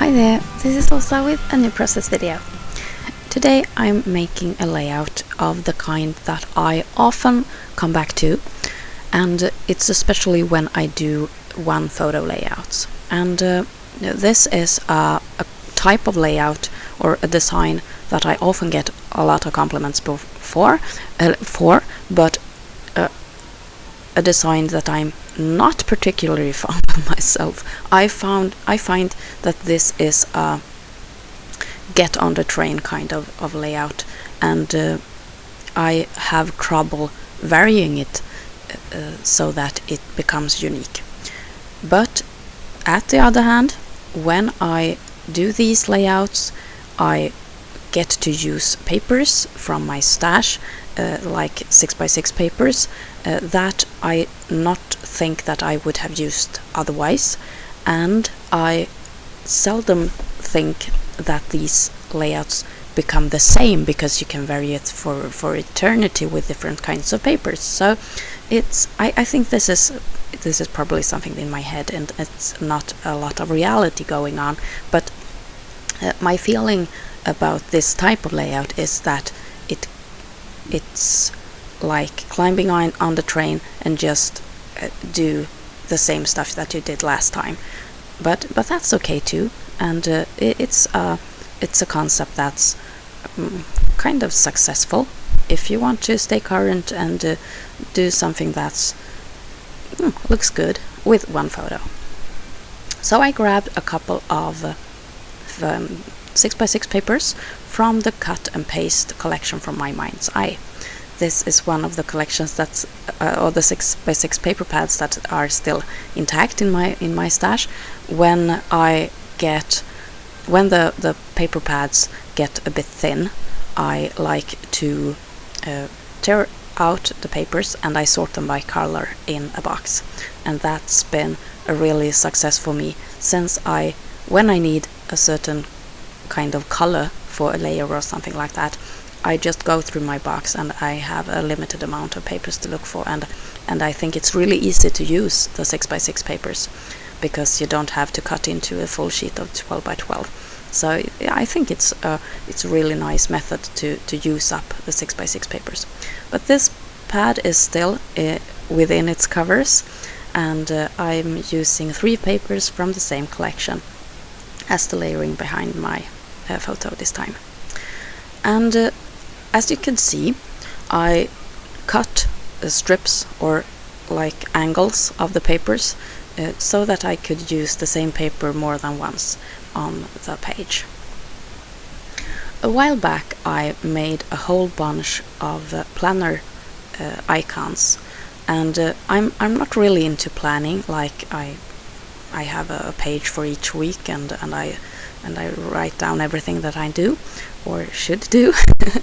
Hi there, this is Åsa with a new process video. Today I'm making a layout of the kind that I often come back to, and it's especially when I do one photo layouts. And this is a type of layout or a design that I often get a lot of compliments for, but a design that I'm not particularly fond of myself. I find that this is a get on the train kind of layout, and I have trouble varying it so that it becomes unique. But at the other hand, when I do these layouts, I get to use papers from my stash, like 6x6 papers, that I not think that I would have used otherwise, and I seldom think that these layouts become the same because you can vary it for eternity with different kinds of papers. So I think this is probably something in my head, and it's not a lot of reality going on, but my feeling about this type of layout is that it's like climbing on the train and just do the same stuff that you did last time, but that's okay too, and it's a concept that's kind of successful if you want to stay current and do something that's looks good with one photo. So I grabbed a couple of 6x6 papers from the cut and paste collection from my mind's eye. This is one of the collections that's or the 6x6 paper pads that are still intact in my stash. When the paper pads get a bit thin, I like to tear out the papers and I sort them by color in a box, and that's been a really success for me, since when I need a certain kind of color for a layer or something like that, I just go through my box and I have a limited amount of papers to look for, and I think it's really easy to use the 6x6 papers because you don't have to cut into a full sheet of 12x12. So I think it's a really nice method to use up the 6x6 papers. But this pad is still within its covers, and I'm using 3 papers from the same collection as the layering behind my photo this time. And as you can see, I cut strips or like angles of the papers so that I could use the same paper more than once on the page. A while back I made a whole bunch of planner icons, and I'm not really into planning. Like I have a page for each week, and I write down everything that I do or should do.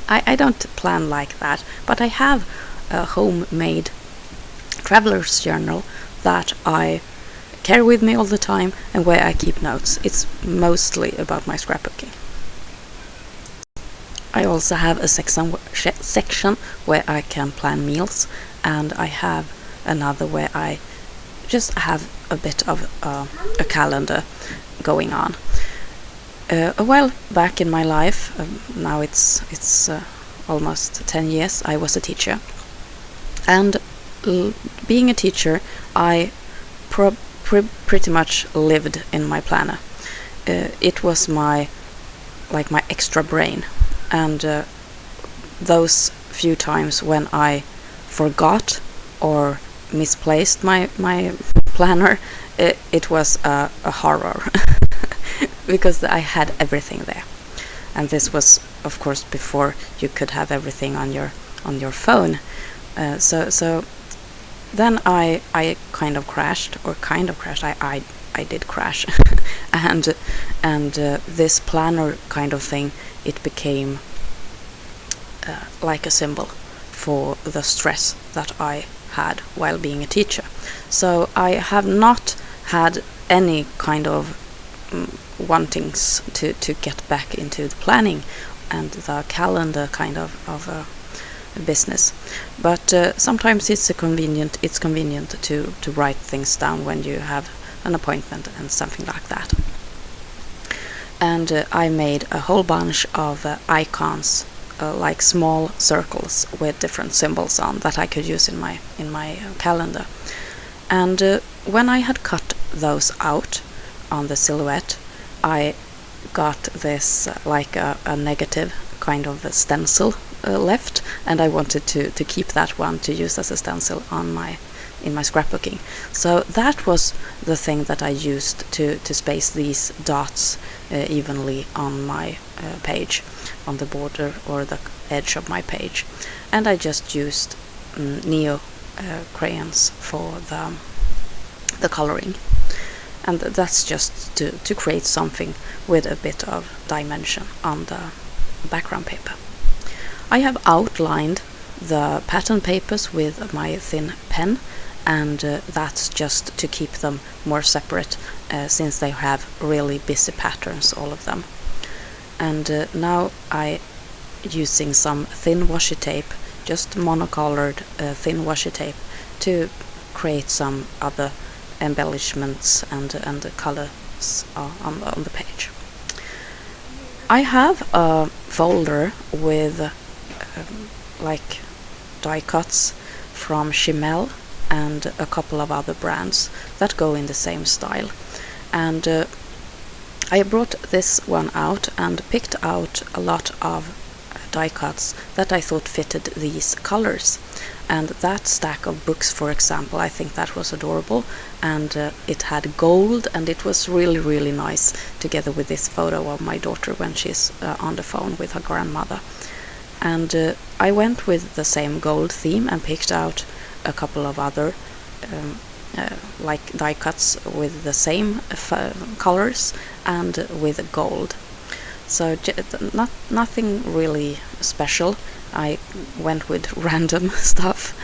I don't plan like that, but I have a homemade traveler's journal that I carry with me all the time and where I keep notes. It's mostly about my scrapbooking. I also have a section where I can plan meals, and I have another where I just have a bit of a calendar going on. A while back in my life, now it's almost 10 years, I was a teacher, and being a teacher, I pretty much lived in my planner. It was my extra brain, and those few times when I forgot or misplaced my planner, it was a horror because I had everything there, and this was of course before you could have everything on your phone. So then I kind of crashed. I did crash and this planner kind of thing, it became like a symbol for the stress that I had while being a teacher. So I have not had any kind of wantings to get back into the planning and the calendar kind of business, but sometimes it's convenient to write things down when you have an appointment and something like that. and I made a whole bunch of icons, like small circles with different symbols on that I could use in my calendar. And when I had cut those out on the silhouette, I got this like a negative kind of a stencil left, and I wanted to keep that one to use as a stencil in my scrapbooking. So that was the thing that I used to space these dots evenly on my page, on the border or the edge of my page. And I just used Neo crayons for the coloring. And that's just to create something with a bit of dimension on the background paper. I have outlined the pattern papers with my thin pen, and that's just to keep them more separate, since they have really busy patterns, all of them. And now I using some thin washi tape, just monocolored thin washi tape, to create some other embellishments and the colors on the page. I have a folder with like die cuts from Chimel and a couple of other brands that go in the same style, and I brought this one out and picked out a lot of die cuts that I thought fitted these colors. And that stack of books, for example, I think that was adorable, and it had gold, and it was really nice together with this photo of my daughter when she's on the phone with her grandmother. And I went with the same gold theme and picked out a couple of other like die cuts with the same colors and with gold. So nothing really special. I went with random stuff.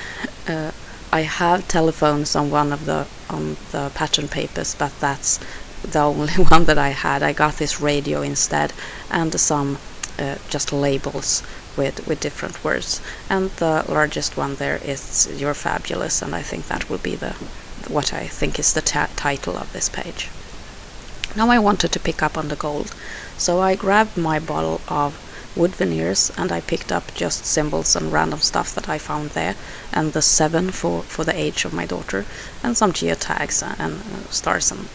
I have telephones on the pattern papers, but that's the only one that I had. I got this radio instead, and some just labels with different words. And the largest one there is "You're Fabulous," and I think that will be what I think is the title of this page. Now I wanted to pick up on the gold, so I grabbed my bottle of wood veneers and I picked up just symbols and random stuff that I found there, and the 7 for the age of my daughter, and some geotags and stars and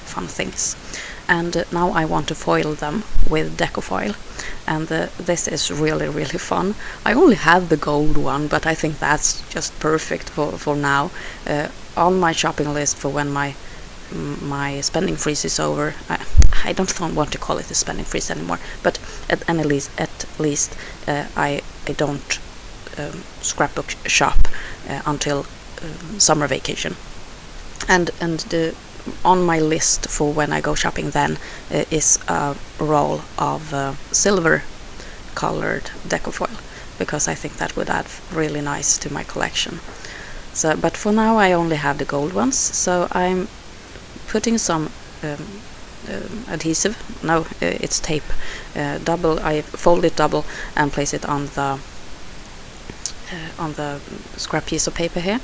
fun things. And now I want to foil them with decofoil, and this is really fun. I only have the gold one, but I think that's just perfect for now. On my shopping list for when my spending freeze is over. I don't want to call it a spending freeze anymore, but at least I don't scrapbook shop until summer vacation. And on my list for when I go shopping then is a roll of silver colored decofoil, because I think that would add really nice to my collection. So, but for now I only have the gold ones, so I'm putting some adhesive. No, it's tape. I fold it double and place it on the scrap piece of paper here,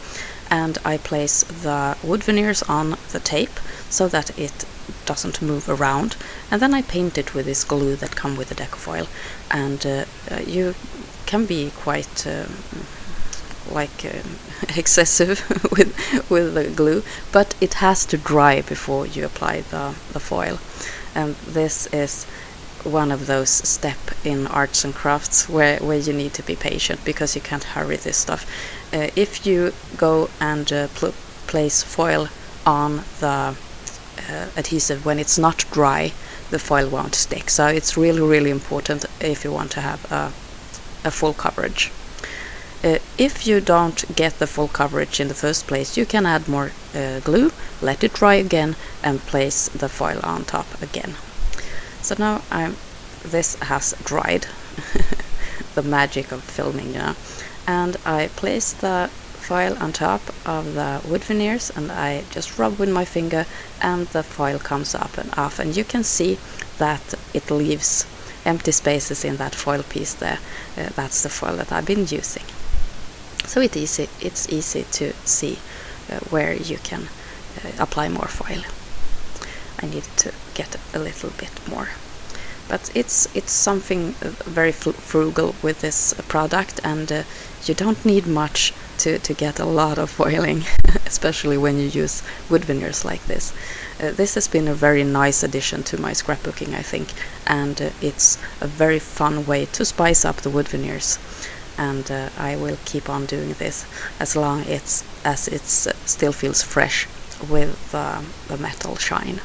and I place the wood veneers on the tape so that it doesn't move around, and then I paint it with this glue that comes with the decofoil. And you can be quite excessive with the glue, but it has to dry before you apply the foil. And this is one of those steps in arts and crafts where you need to be patient, because you can't hurry this stuff. If you go and place foil on the adhesive when it's not dry, the foil won't stick. So it's really important if you want to have a full coverage. If you don't get the full coverage in the first place, you can add more glue, let it dry again, and place the foil on top again. So now this has dried. The magic of filming, you know. And I place the foil on top of the wood veneers, and I just rub with my finger, and the foil comes up and off, and you can see that it leaves empty spaces in that foil piece there. That's the foil that I've been using. So it's easy to see where you can apply more foil. I need to get a little bit more. But it's something very frugal with this product, and you don't need much to get a lot of foiling, especially when you use wood veneers like this. This has been a very nice addition to my scrapbooking, I think, and it's a very fun way to spice up the wood veneers. And I will keep on doing this as long as it still feels fresh with the metal shine.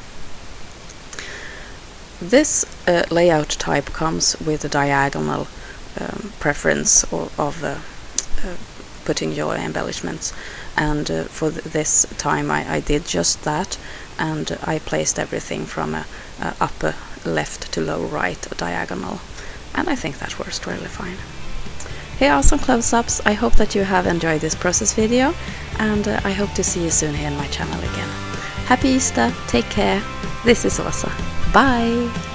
This layout type comes with a diagonal preference of putting your embellishments, and for this time I did just that, and I placed everything from a upper left to low right diagonal, and I think that works really fine. Here are some close-ups. I hope that you have enjoyed this process video, and I hope to see you soon here on my channel again. Happy Easter, take care. This is Åsa. Bye!